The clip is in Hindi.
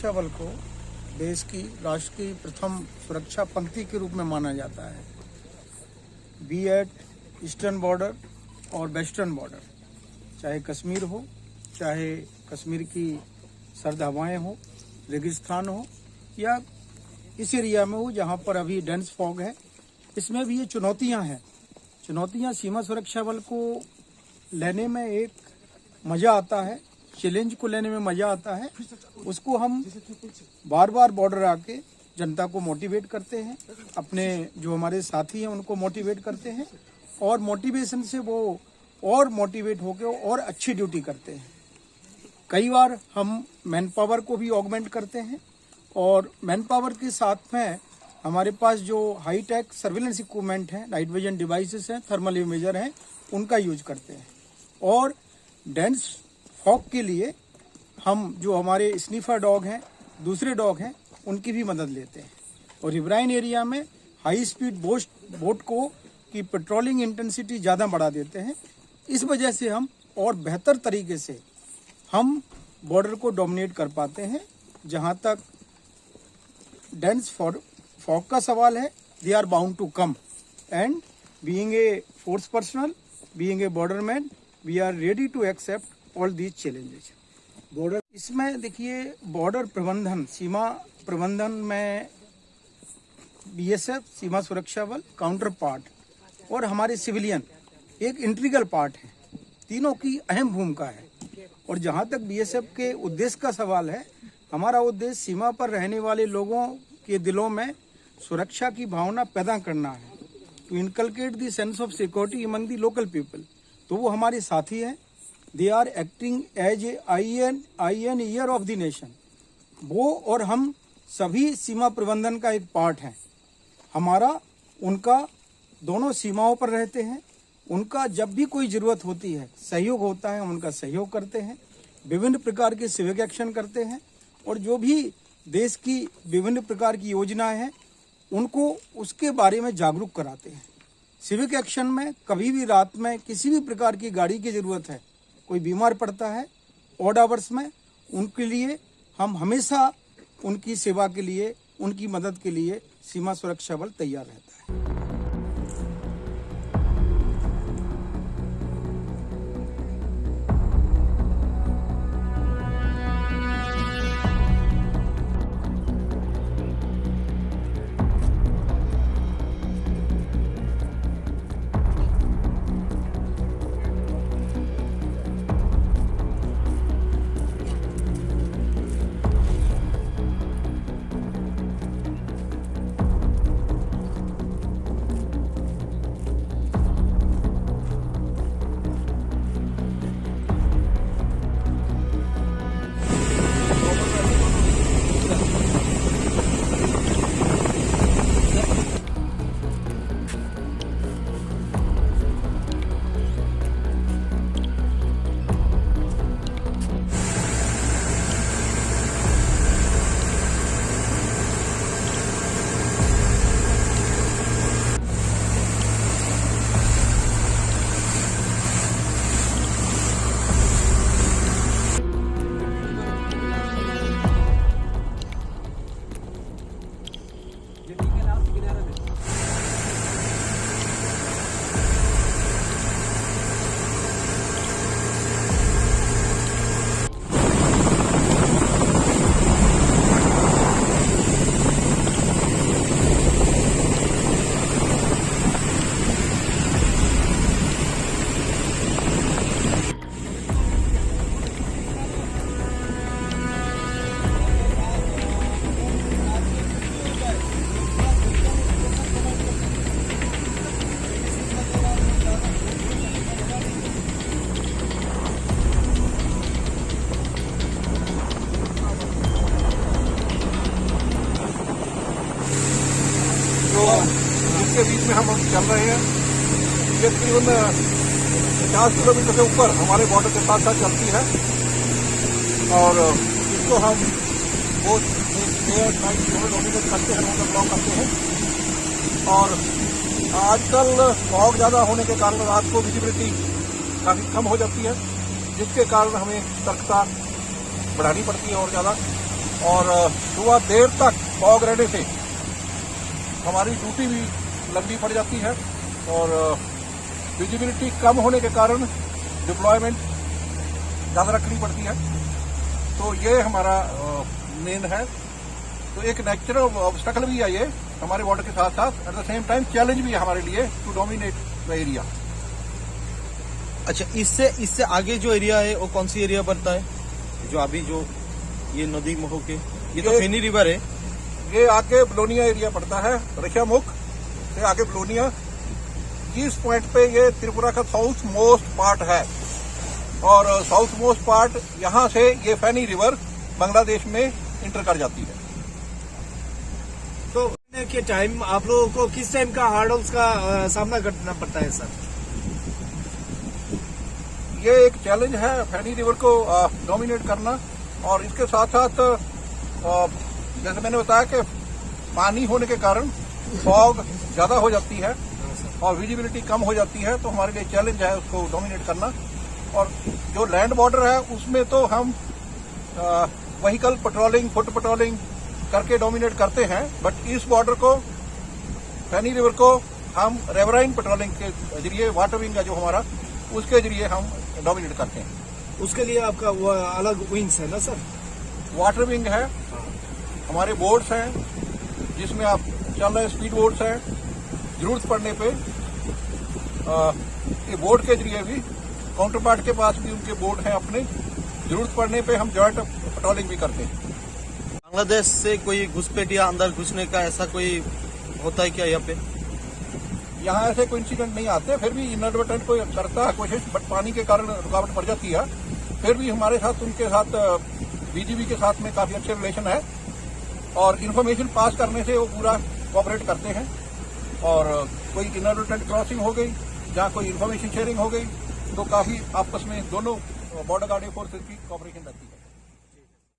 सुरक्षा बल को देश की राष्ट्र की प्रथम सुरक्षा पंक्ति के रूप में माना जाता है। बी एट ईस्टर्न बॉर्डर और वेस्टर्न बॉर्डर, चाहे कश्मीर हो, चाहे कश्मीर की सर्द हवाएं हो, रेगिस्तान हो, या इस एरिया में हो जहां पर अभी डेंस फॉग है, इसमें भी ये चुनौतियां हैं। चुनौतियां सीमा सुरक्षा बल को लेने में एक मजा आता है, चैलेंज को लेने में मजा आता है। उसको हम बार बार बॉर्डर आके जनता को मोटिवेट करते हैं, अपने जो हमारे साथी हैं उनको मोटिवेट करते हैं, और मोटिवेशन से वो और मोटिवेट होकर और अच्छी ड्यूटी करते हैं। कई बार हम मैन पावर को भी ऑगमेंट करते हैं, और मैन पावर के साथ में हमारे पास जो हाई टेक सर्विलेंस इक्विपमेंट हैं, नाइट विजन डिवाइसेस हैं, थर्मल इमेजर हैं, उनका यूज करते हैं। और डेंस फॉग के लिए हम जो हमारे स्नीफर डॉग हैं, दूसरे डॉग हैं, उनकी भी मदद लेते हैं। और रिवराइन एरिया में हाई स्पीड बोट को की पेट्रोलिंग इंटेंसिटी ज़्यादा बढ़ा देते हैं। इस वजह से हम और बेहतर तरीके से हम बॉर्डर को डोमिनेट कर पाते हैं। जहां तक डेंस फॉग का सवाल है, they are bound to come, and being a force personal, being a border man, we are ready to accept all these challenges. Border इसमें देखिए, बॉर्डर प्रबंधन, सीमा प्रबंधन में बीएसएफ, सीमा सुरक्षा बल, काउंटर पार्ट और हमारे सिविलियन एक इंटीग्रल पार्ट है। तीनों की अहम भूमिका है। और जहां तक बीएसएफ के उद्देश्य का सवाल है, हमारा उद्देश्य सीमा पर रहने वाले लोगों के दिलों में सुरक्षा की भावना पैदा करना है, to inculcate the sense of security among the local people. तो वो हमारे साथी हैं, they are acting as a eye and ear of the nation. वो और हम सभी सीमा प्रबंधन का एक पार्ट हैं। हमारा उनका दोनों सीमाओं पर रहते हैं, उनका जब भी कोई ज़रूरत होती है, सहयोग होता है, हम उनका सहयोग करते हैं, विभिन्न प्रकार के सिविक एक्शन करते हैं, और जो भी देश की विभिन्न प्रकार की योजनाएं हैं उनको उसके बारे में जागरूक कराते हैं। सिविक एक्शन में कभी भी रात में किसी भी प्रकार की गाड़ी की ज़रूरत है, कोई बीमार पड़ता है ऑड आवर्स में, उनके लिए हम हमेशा उनकी सेवा के लिए, उनकी मदद के लिए सीमा सुरक्षा बल तैयार रहता है। के बीच में हम चल रहे हैं। ये तकरीबन 50 किलोमीटर से ऊपर हमारे बॉर्डर के साथ साथ चलती है और इसको हम वो डोमिनेट करते हैं, मतलब ब्लॉक करते हैं। और आजकल फॉग ज़्यादा होने के कारण रात को विजिबिलिटी काफ़ी कम हो जाती है, जिसके कारण हमें सतर्कता बढ़ानी पड़ती है और ज़्यादा। और सुबह देर तक फॉग रहने से हमारी ड्यूटी भी लंबी पड़ जाती है और विजिबिलिटी कम होने के कारण डिप्लॉयमेंट ज़्यादा रखनी पड़ती है। तो ये हमारा मेन है। तो एक नेचुरल ऑब्स्टेकल भी है ये हमारे बॉर्डर के साथ साथ, at the same time challenge भी है हमारे लिए टू डोमिनेट द एरिया। अच्छा, इससे आगे जो एरिया है वो कौन सी एरिया पड़ता है? जो अभी जो ये नदी महो के ये तो फेनी रिवर है, ये आगे ब्लोनिया एरिया पड़ता है, रशियामुख से आगे ब्लोनिया। इस पॉइंट पे ये त्रिपुरा का साउथ मोस्ट पार्ट है और साउथ मोस्ट पार्ट यहाँ से ये फैनी रिवर बांग्लादेश में इंटर कर जाती है। तो के टाइम आप लोगों को किस टाइम का हार्डल्स का सामना करना पड़ता है सर? ये एक चैलेंज है फैनी रिवर को डोमिनेट करना और इसके साथ साथ जैसे मैंने बताया कि पानी होने के कारण फॉग ज्यादा हो जाती है और विजिबिलिटी कम हो जाती है, तो हमारे लिए चैलेंज है उसको डोमिनेट करना। और जो लैंड बॉर्डर है उसमें तो हम व्हीकल पेट्रोलिंग, फुट पेट्रोलिंग करके डोमिनेट करते हैं, बट इस बॉर्डर को, फैनी रिवर को हम रेवराइन पेट्रोलिंग के जरिए, वाटर विंग का जो हमारा, उसके जरिए हम डोमिनेट करते हैं। उसके लिए आपका वो अलग विंग्स है ना सर? वाटर विंग है, हमारे बोट्स हैं जिसमें आप चल रहे स्पीड बोट्स हैं। जरूरत पड़ने पे ये बोट के जरिए भी, काउंटर पार्ट के पास भी उनके बोट हैं अपने, जरूरत पड़ने पे हम जॉइंट पेट्रोलिंग भी करते हैं। बांग्लादेश से कोई घुसपैठ या अंदर घुसने का ऐसा कोई होता है क्या यहाँ पे? यहाँ ऐसे कोई इंसिडेंट नहीं आते, फिर भी इनएडवर्टेंट कोई करता है कोशिश, बट पानी के कारण रुकावट पड़ जाती है। फिर भी हमारे साथ, उनके साथ, बीजीबी के साथ में काफी अच्छे रिलेशन है और इन्फॉर्मेशन पास करने से वो पूरा कोऑपरेट करते हैं। और कोई इनएडवर्टेंट क्रॉसिंग हो गई, जहाँ कोई इन्फॉर्मेशन शेयरिंग हो गई, तो काफी आपस में दोनों बॉर्डर गार्ड फोर्सेज की कोऑपरेशन रहती है।